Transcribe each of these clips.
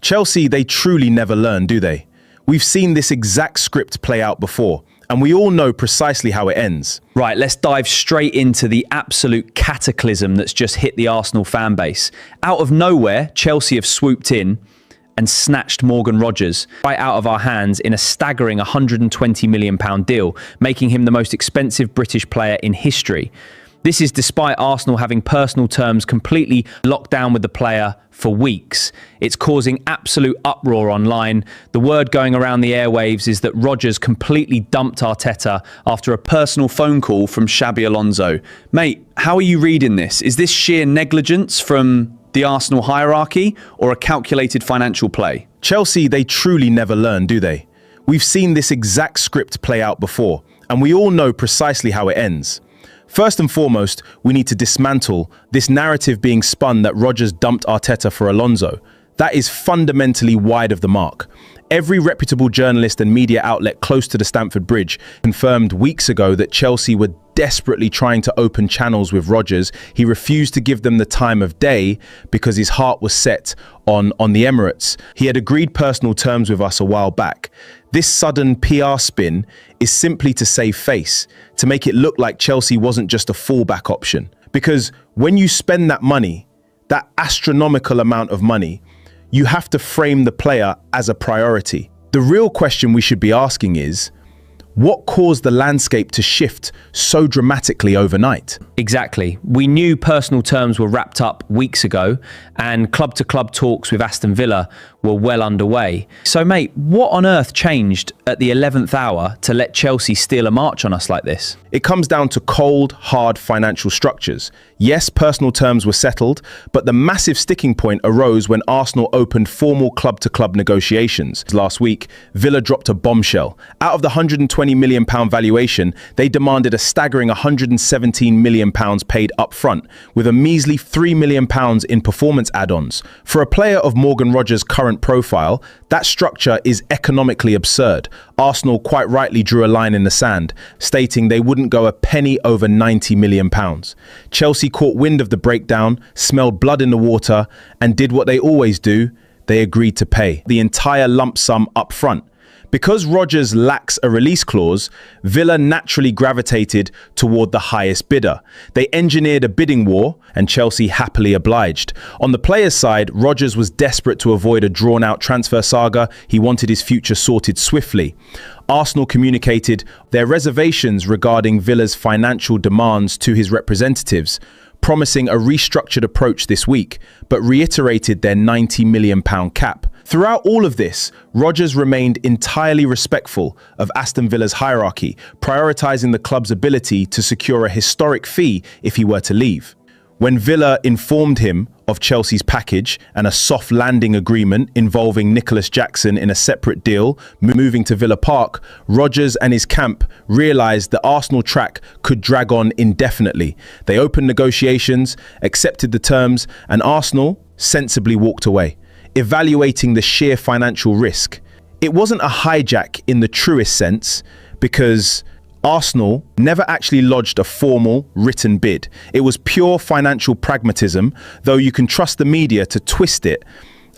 Chelsea, they truly never learn, do they? We've seen this exact script play out before, and we all know precisely how it ends. Right, let's dive straight into the absolute cataclysm that's just hit the Arsenal fan base. Out of nowhere, Chelsea have swooped in and snatched Morgan Rogers right out of our hands in a staggering £120 million deal, making him the most expensive British player in history. This is despite Arsenal having personal terms completely locked down with the player for weeks. It's causing absolute uproar online. The word going around the airwaves is that Rodgers completely dumped Arteta after a personal phone call from Xabi Alonso. Mate, how are you reading this? Is this sheer negligence from the Arsenal hierarchy or a calculated financial play? Chelsea, they truly never learn, do they? We've seen this exact script play out before, and we all know precisely how it ends. First and foremost, we need to dismantle this narrative being spun that Rodgers dumped Arteta for Alonso. That is fundamentally wide of the mark. Every reputable journalist and media outlet close to the Stamford Bridge confirmed weeks ago that Chelsea were desperately trying to open channels with Rodgers. He refused to give them the time of day because his heart was set on the Emirates. He had agreed personal terms with us a while back. This sudden PR spin is simply to save face, to make it look like Chelsea wasn't just a fallback option. Because when you spend that money, that astronomical amount of money, you have to frame the player as a priority. The real question we should be asking is, what caused the landscape to shift so dramatically overnight? Exactly. We knew personal terms were wrapped up weeks ago, and club-to-club talks with Aston Villa were well underway. So, mate, what on earth changed at the 11th hour to let Chelsea steal a march on us like this? It comes down to cold, hard financial structures. Yes, personal terms were settled, but the massive sticking point arose when Arsenal opened formal club-to-club negotiations. Last week, Villa dropped a bombshell. Out of the £120 million valuation, they demanded a staggering £117 million paid up front, with a measly £3 million in performance add-ons. For a player of Morgan Rogers' current profile, that structure is economically absurd. Arsenal quite rightly drew a line in the sand, stating they wouldn't go a penny over £90 million. Chelsea caught wind of the breakdown, smelled blood in the water, and did what they always do: they agreed to pay the entire lump sum up front. Because Rodgers lacks a release clause, Villa naturally gravitated toward the highest bidder. They engineered a bidding war, and Chelsea happily obliged. On the players' side, Rodgers was desperate to avoid a drawn-out transfer saga. He wanted his future sorted swiftly. Arsenal communicated their reservations regarding Villa's financial demands to his representatives, promising a restructured approach this week, but reiterated their £90 million cap. Throughout all of this, Rodgers remained entirely respectful of Aston Villa's hierarchy, prioritising the club's ability to secure a historic fee if he were to leave. When Villa informed him of Chelsea's package and a soft landing agreement involving Nicholas Jackson in a separate deal moving to Villa Park, Rodgers and his camp realised the Arsenal track could drag on indefinitely. They opened negotiations, accepted the terms, and Arsenal sensibly walked away, evaluating the sheer financial risk. It wasn't a hijack in the truest sense, because Arsenal never actually lodged a formal written bid. It was pure financial pragmatism, though you can trust the media to twist it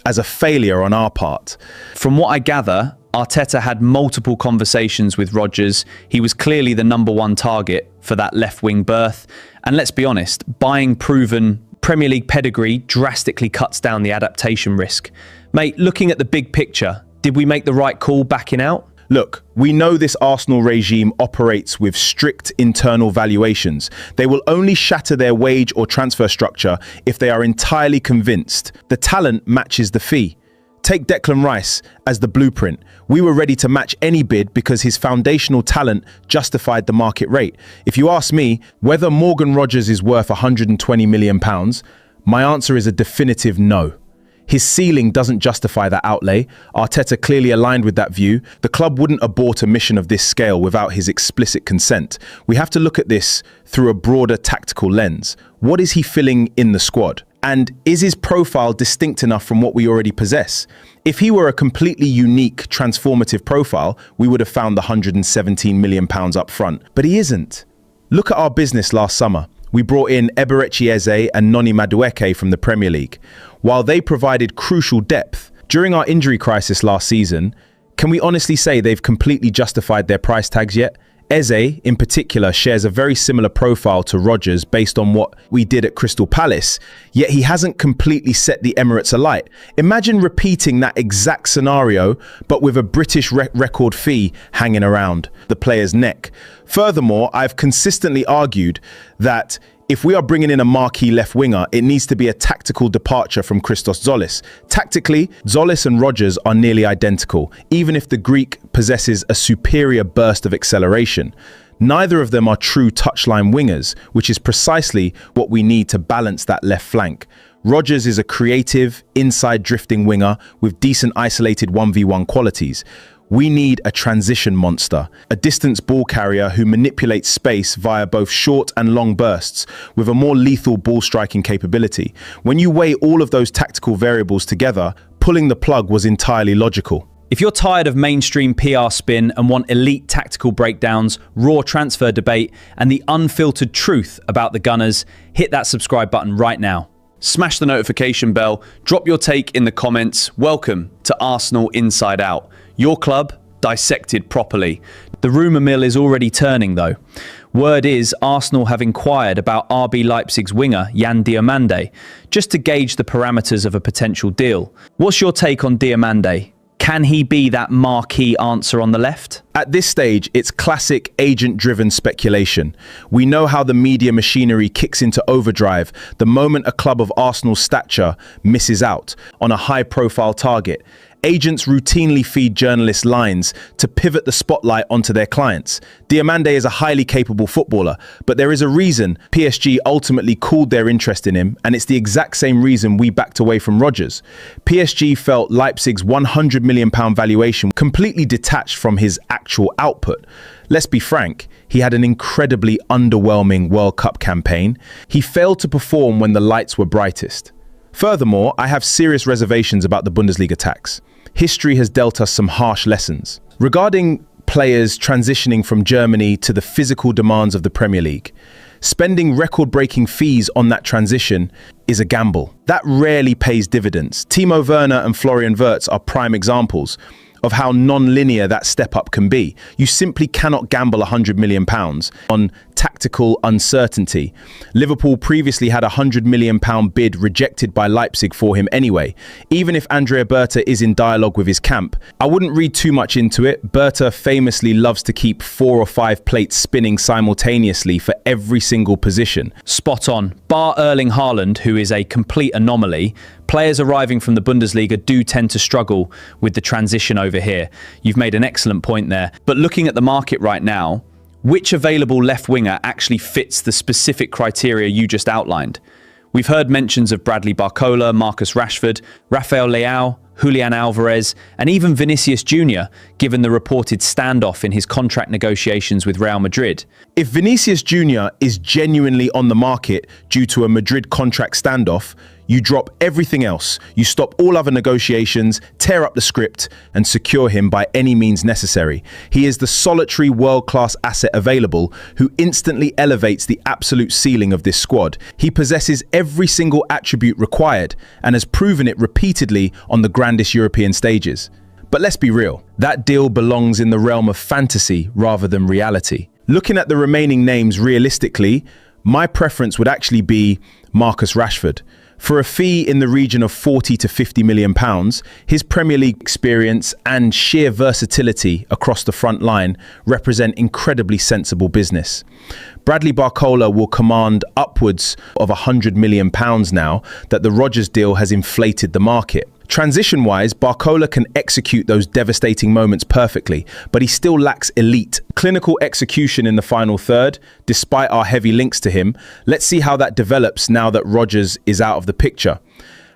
as a failure on our part. From what I gather, Arteta had multiple conversations with Rodgers. He was clearly the number one target for that left-wing berth. And let's be honest, buying proven Premier League pedigree drastically cuts down the adaptation risk. Mate, looking at the big picture, did we make the right call backing out? Look, we know this Arsenal regime operates with strict internal valuations. They will only shatter their wage or transfer structure if they are entirely convinced the talent matches the fee. Take Declan Rice as the blueprint. We were ready to match any bid because his foundational talent justified the market rate. If you ask me whether Morgan Rogers is worth £120 million, my answer is a definitive no. His ceiling doesn't justify that outlay. Arteta clearly aligned with that view. The club wouldn't abort a mission of this scale without his explicit consent. We have to look at this through a broader tactical lens. What is he filling in the squad? And is his profile distinct enough from what we already possess? If he were a completely unique, transformative profile, we would have found the £117 million up front. But he isn't. Look at our business last summer. We brought in Eberechi Eze and Noni Madueke from the Premier League. While they provided crucial depth, During our injury crisis last season, can we honestly say they've completely justified their price tags yet? Eze, in particular, shares a very similar profile to Rodgers based on what we did at Crystal Palace, yet he hasn't completely set the Emirates alight. Imagine repeating that exact scenario, but with a British record fee hanging around the player's neck. Furthermore, I've consistently argued that if we are bringing in a marquee left winger, it needs to be a tactical departure from Christos Zolis. Tactically, Zolis and Rodgers are nearly identical, even if the Greek possesses a superior burst of acceleration. Neither of them are true touchline wingers, which is precisely what we need to balance that left flank. Rodgers is a creative, inside drifting winger with decent isolated 1v1 qualities. We need a transition monster, a distance ball carrier who manipulates space via both short and long bursts with a more lethal ball striking capability. When you weigh all of those tactical variables together, pulling the plug was entirely logical. If you're tired of mainstream PR spin and want elite tactical breakdowns, raw transfer debate, and the unfiltered truth about the Gunners, hit that subscribe button right now. Smash the notification bell, drop your take in the comments. Welcome to Arsenal Inside Out. Your club dissected properly. The rumour mill is already turning though. Word is Arsenal have inquired about RB Leipzig's winger Yann Diomande, just to gauge the parameters of a potential deal. What's your take on Diomande? Can he be that marquee answer on the left? At this stage, it's classic agent-driven speculation. We know how the media machinery kicks into overdrive the moment a club of Arsenal's stature misses out on a high-profile target. Agents routinely feed journalists lines to pivot the spotlight onto their clients. Diomande is a highly capable footballer, but there is a reason PSG ultimately cooled their interest in him, and it's the exact same reason we backed away from Rodgers. PSG felt Leipzig's £100 million valuation completely detached from his actual output. Let's be frank, he had an incredibly underwhelming World Cup campaign. He failed to perform when the lights were brightest. Furthermore, I have serious reservations about the Bundesliga tax. History has dealt us some harsh lessons. Regarding players transitioning from Germany to the physical demands of the Premier League, spending record-breaking fees on that transition is a gamble. That rarely pays dividends. Timo Werner and Florian Wirtz are prime examples of how non-linear that step-up can be. You simply cannot gamble £100 million on tactical uncertainty. Liverpool previously had a £100 million bid rejected by Leipzig for him anyway. Even if Andrea Berta is in dialogue with his camp, I wouldn't read too much into it. Berta famously loves to keep 4 or 5 plates spinning simultaneously for every single position. Spot on. Bar Erling Haaland, who is a complete anomaly, players arriving from the Bundesliga do tend to struggle with the transition over here. You've made an excellent point there. But looking at the market right now, which available left winger actually fits the specific criteria you just outlined? We've heard mentions of Bradley Barcola, Marcus Rashford, Rafael Leao, Julian Alvarez, and even Vinicius Jr., given the reported standoff in his contract negotiations with Real Madrid. If Vinicius Jr. is genuinely on the market due to a Madrid contract standoff, you drop everything else. You stop all other negotiations, tear up the script, and secure him by any means necessary. He is the solitary world-class asset available who instantly elevates the absolute ceiling of this squad. He possesses every single attribute required and has proven it repeatedly on the grandest European stages. But let's be real, that deal belongs in the realm of fantasy rather than reality. Looking at the remaining names realistically, my preference would actually be Marcus Rashford. For a fee in the region of £40 to £50 million, his Premier League experience and sheer versatility across the front line represent incredibly sensible business. Bradley Barcola will command upwards of £100 million now that the Rodgers deal has inflated the market. Transition-wise, Barcola can execute those devastating moments perfectly, but he still lacks elite, clinical execution in the final third, despite our heavy links to him. Let's see how that develops now that Rodgers is out of the picture.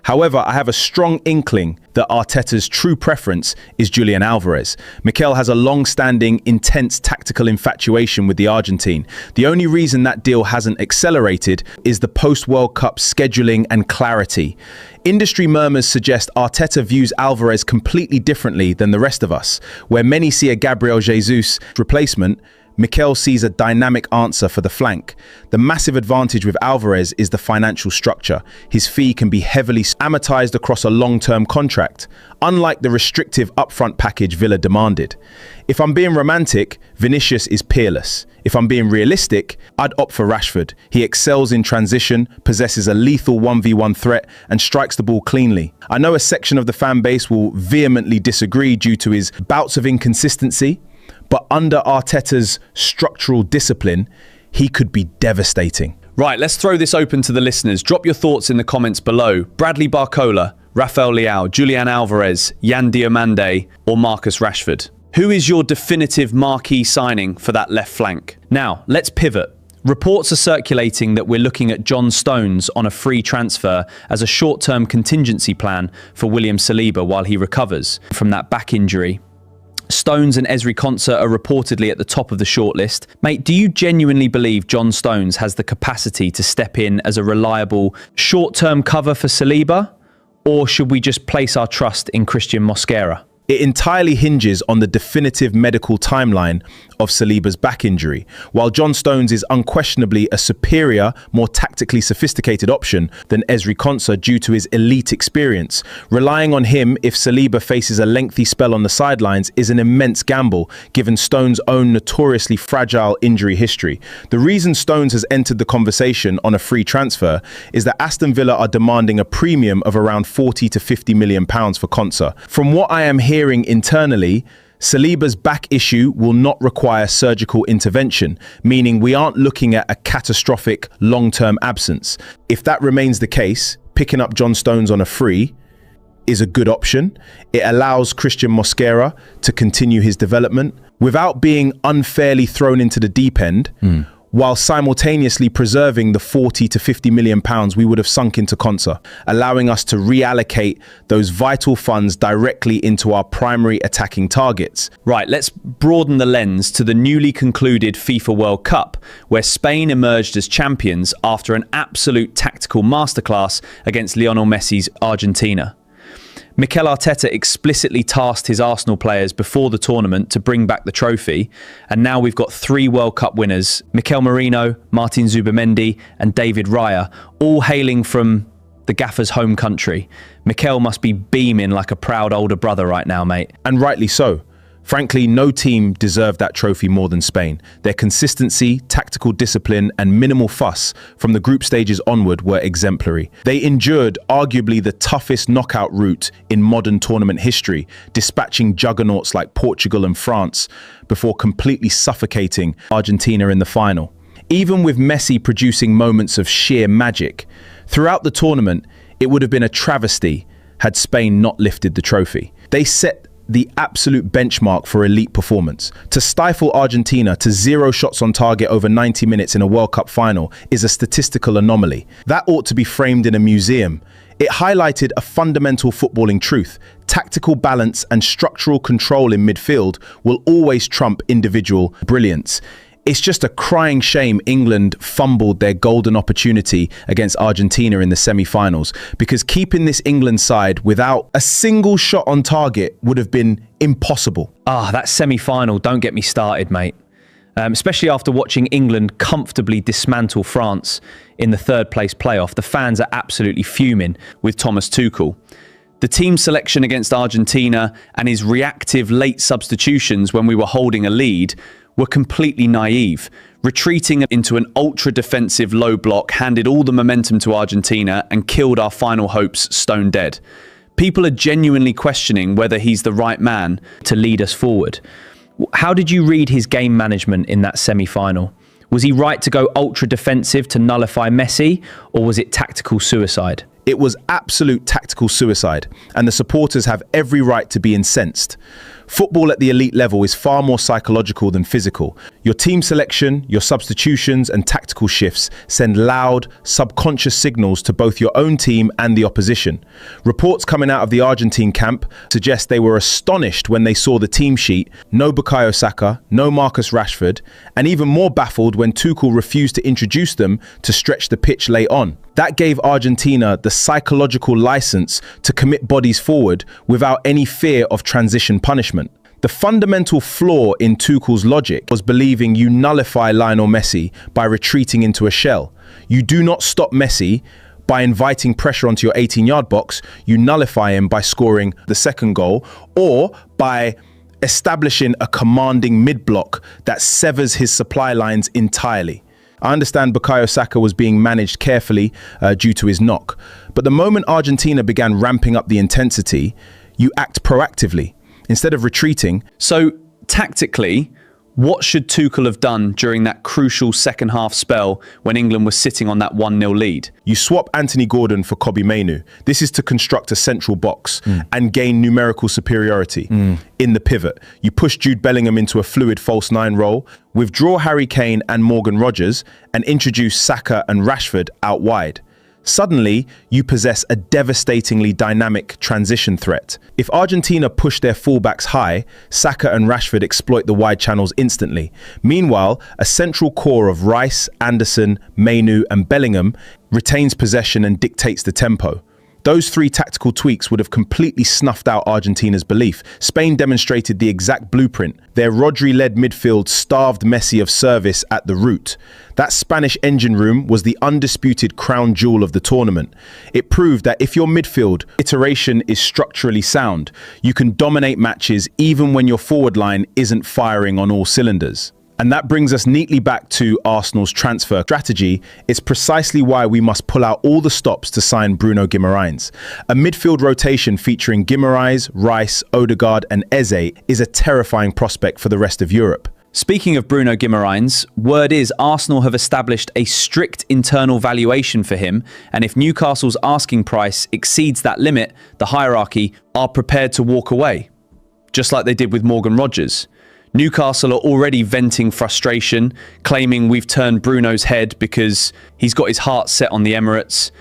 However, I have a strong inkling that Arteta's true preference is Julian Alvarez. Mikel has a long-standing, intense tactical infatuation with the Argentine. The only reason that deal hasn't accelerated is the post-World Cup scheduling and clarity. Industry murmurs suggest Arteta views Alvarez completely differently than the rest of us. Where many see a Gabriel Jesus replacement, Mikel sees a dynamic answer for the flank. The massive advantage with Alvarez is the financial structure. His fee can be heavily amortized across a long-term contract, unlike the restrictive upfront package Villa demanded. If I'm being romantic, Vinicius is peerless. If I'm being realistic, I'd opt for Rashford. He excels in transition, possesses a lethal 1v1 threat, and strikes the ball cleanly. I know a section of the fan base will vehemently disagree due to his bouts of inconsistency, but under Arteta's structural discipline, he could be devastating. Right, let's throw this open to the listeners. Drop your thoughts in the comments below. Bradley Barcola, Rafael Leao, Julian Alvarez, Yan Diomande, or Marcus Rashford? Who is your definitive marquee signing for that left flank? Now, let's pivot. Reports are circulating that we're looking at John Stones on a free transfer as a short-term contingency plan for William Saliba while he recovers from that back injury. Stones and Ezri Konsa are reportedly at the top of the shortlist. Mate, do you genuinely believe John Stones has the capacity to step in as a reliable short-term cover for Saliba? Or should we just place our trust in Christian Mosquera? It entirely hinges on the definitive medical timeline of Saliba's back injury. While John Stones is unquestionably a superior, more tactically sophisticated option than Ezri Konsa due to his elite experience, relying on him if Saliba faces a lengthy spell on the sidelines is an immense gamble, given Stones' own notoriously fragile injury history. The reason Stones has entered the conversation on a free transfer is that Aston Villa are demanding a premium of around 40 to 50 million pounds for Konsa. From what I am hearing internally, Saliba's back issue will not require surgical intervention, meaning we aren't looking at a catastrophic long-term absence. If that remains the case, picking up John Stones on a free is a good option. It allows Christian Mosquera to continue his development without being unfairly thrown into the deep end, while simultaneously preserving the 40 to 50 million pounds we would have sunk into Konsa, allowing us to reallocate those vital funds directly into our primary attacking targets. Right, let's broaden the lens to the newly concluded FIFA World Cup, where Spain emerged as champions after an absolute tactical masterclass against Lionel Messi's Argentina. Mikel Arteta explicitly tasked his Arsenal players before the tournament to bring back the trophy, and now we've got 3 World Cup winners, Mikel Merino, Martin Zubimendi and David Raya, all hailing from the gaffer's home country. Mikel must be beaming like a proud older brother right now, mate. And rightly so. Frankly, no team deserved that trophy more than Spain. Their consistency, tactical discipline, and minimal fuss from the group stages onward were exemplary. They endured arguably the toughest knockout route in modern tournament history, dispatching juggernauts like Portugal and France before completely suffocating Argentina in the final. Even with Messi producing moments of sheer magic, throughout the tournament, it would have been a travesty had Spain not lifted the trophy. They set the absolute benchmark for elite performance. To stifle Argentina to 0 shots on target over 90 minutes in a World Cup final is a statistical anomaly. That ought to be framed in a museum. It highlighted a fundamental footballing truth. Tactical balance and structural control in midfield will always trump individual brilliance. It's just a crying shame England fumbled their golden opportunity against Argentina in the semi-finals, because keeping this England side without a single shot on target would have been impossible. That semi-final, don't get me started, mate. Especially after watching England comfortably dismantle France in the 3rd place playoff. The fans are absolutely fuming with Thomas Tuchel. The team selection against Argentina and his reactive late substitutions when we were holding a lead were completely naive. Retreating into an ultra-defensive low block handed all the momentum to Argentina and killed our final hopes stone dead. People are genuinely questioning whether he's the right man to lead us forward. How did you read his game management in that semi-final? Was he right to go ultra-defensive to nullify Messi, or was it tactical suicide? It was absolute tactical suicide, and the supporters have every right to be incensed. Football at the elite level is far more psychological than physical. Your team selection, your substitutions and tactical shifts send loud, subconscious signals to both your own team and the opposition. Reports coming out of the Argentine camp suggest they were astonished when they saw the team sheet, no Bukayo Saka, no Marcus Rashford, and even more baffled when Tuchel refused to introduce them to stretch the pitch late on. That gave Argentina the psychological license to commit bodies forward without any fear of transition punishment. The fundamental flaw in Tuchel's logic was believing you nullify Lionel Messi by retreating into a shell. You do not stop Messi by inviting pressure onto your 18-yard box. You nullify him by scoring the second goal or by establishing a commanding mid-block that severs his supply lines entirely. I understand Bukayo Saka was being managed carefully due to his knock, but the moment Argentina began ramping up the intensity, you act proactively instead of retreating. So tactically, what should Tuchel have done during that crucial second half spell when England was sitting on that 1-0 lead? You swap Anthony Gordon for Kobbie Mainoo. This is to construct a central box and gain numerical superiority in the pivot. You push Jude Bellingham into a fluid false nine role, withdraw Harry Kane and Morgan Rogers, and introduce Saka and Rashford out wide. Suddenly, you possess a devastatingly dynamic transition threat. If Argentina push their fullbacks high, Saka and Rashford exploit the wide channels instantly. Meanwhile, a central core of Rice, Anderson, Mainoo and Bellingham retains possession and dictates the tempo. Those three tactical tweaks would have completely snuffed out Argentina's belief. Spain demonstrated the exact blueprint. Their Rodri-led midfield starved Messi of service at the root. That Spanish engine room was the undisputed crown jewel of the tournament. It proved that if your midfield iteration is structurally sound, you can dominate matches even when your forward line isn't firing on all cylinders. And that brings us neatly back to Arsenal's transfer strategy. It's precisely why we must pull out all the stops to sign Bruno Guimaraes. A midfield rotation featuring Guimaraes, Rice, Odegaard and Eze is a terrifying prospect for the rest of Europe. Speaking of Bruno Guimaraes, word is Arsenal have established a strict internal valuation for him, and if Newcastle's asking price exceeds that limit, the hierarchy are prepared to walk away, just like they did with Morgan Rogers. Newcastle are already venting frustration, claiming we've turned Bruno's head because he's got his heart set on the Emirates.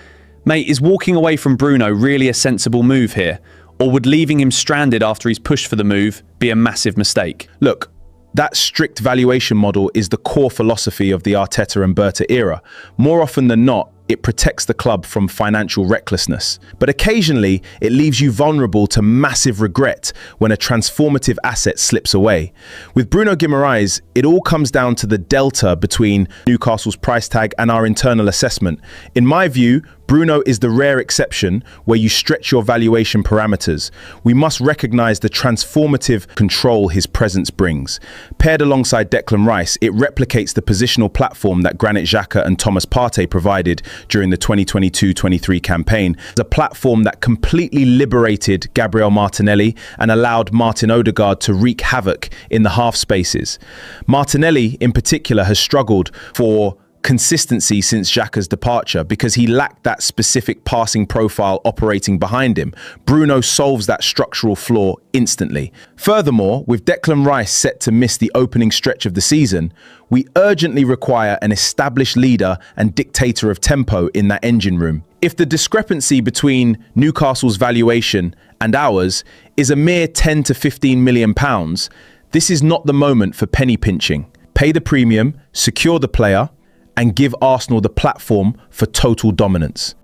Mate, is walking away from Bruno really a sensible move here? Or would leaving him stranded after he's pushed for the move be a massive mistake? Look, that strict valuation model is the core philosophy of the Arteta and Berta era. More often than not, it protects the club from financial recklessness. But occasionally, it leaves you vulnerable to massive regret when a transformative asset slips away. With Bruno Guimaraes, it all comes down to the delta between Newcastle's price tag and our internal assessment. In my view, Bruno is the rare exception where you stretch your valuation parameters. We must recognise the transformative control his presence brings. Paired alongside Declan Rice, it replicates the positional platform that Granit Xhaka and Thomas Partey provided during the 2022-23 campaign. It's a platform that completely liberated Gabriel Martinelli and allowed Martin Odegaard to wreak havoc in the half spaces. Martinelli, in particular, has struggled for consistency since Xhaka's departure because he lacked that specific passing profile operating behind him. Bruno solves that structural flaw instantly. Furthermore, with Declan Rice set to miss the opening stretch of the season, we urgently require an established leader and dictator of tempo in that engine room. If the discrepancy between Newcastle's valuation and ours is a mere 10 to 15 million pounds, this is not the moment for penny pinching. Pay the premium, secure the player, and give Arsenal the platform for total dominance.